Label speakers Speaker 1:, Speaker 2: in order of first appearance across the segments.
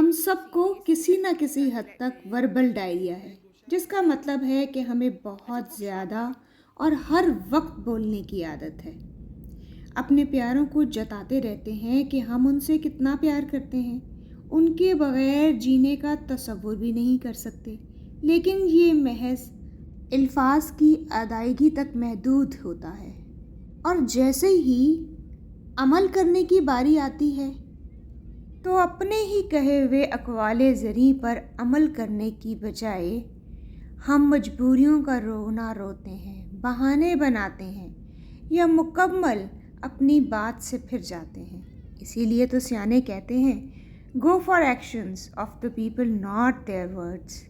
Speaker 1: हम सबको किसी न किसी हद तक वर्बल डायरिया है, जिसका मतलब है कि हमें बहुत ज़्यादा और हर वक्त बोलने की आदत है। अपने प्यारों को जताते रहते हैं कि हम उनसे कितना प्यार करते हैं, उनके बगैर जीने का तसव्वुर भी नहीं कर सकते। लेकिन ये महज अल्फाज की अदायगी तक महदूद होता है, और जैसे ही अमल करने की बारी आती है तो अपने ही कहे हुए अक़वाले ज़री पर अमल करने की बजाय हम मजबूरियों का रोना रोते हैं, बहाने बनाते हैं या मुकम्मल अपनी बात से फिर जाते हैं। इसीलिए तो सियाने कहते हैं, go for actions of the people not their words.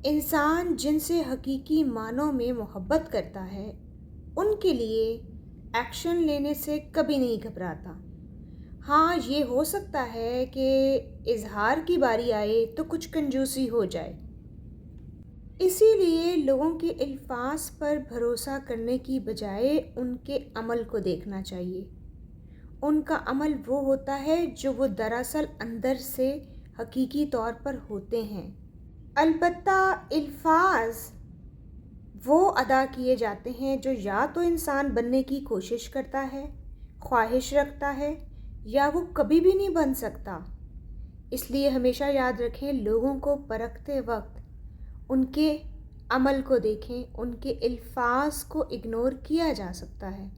Speaker 1: इंसान जिनसे हकीकी मानों में मोहब्बत करता है, उनके लिए एक्शन लेने से कभी नहीं घबराता। हाँ, ये हो सकता है कि इजहार की बारी आए तो कुछ कंजूसी हो जाए। इसीलिए लोगों के अल्फाज पर भरोसा करने की बजाय उनके अमल को देखना चाहिए। उनका अमल वो होता है जो वो दरअसल अंदर से हकीकी तौर पर होते हैं। अलबत्ता अल्फाज वो अदा किए जाते हैं जो या तो इंसान बनने की कोशिश करता है, ख्वाहिश रखता है, या वो कभी भी नहीं बन सकता। इसलिए हमेशा याद रखें, लोगों को परखते वक्त उनके अमल को देखें, उनके अल्फाज को इग्नोर किया जा सकता है।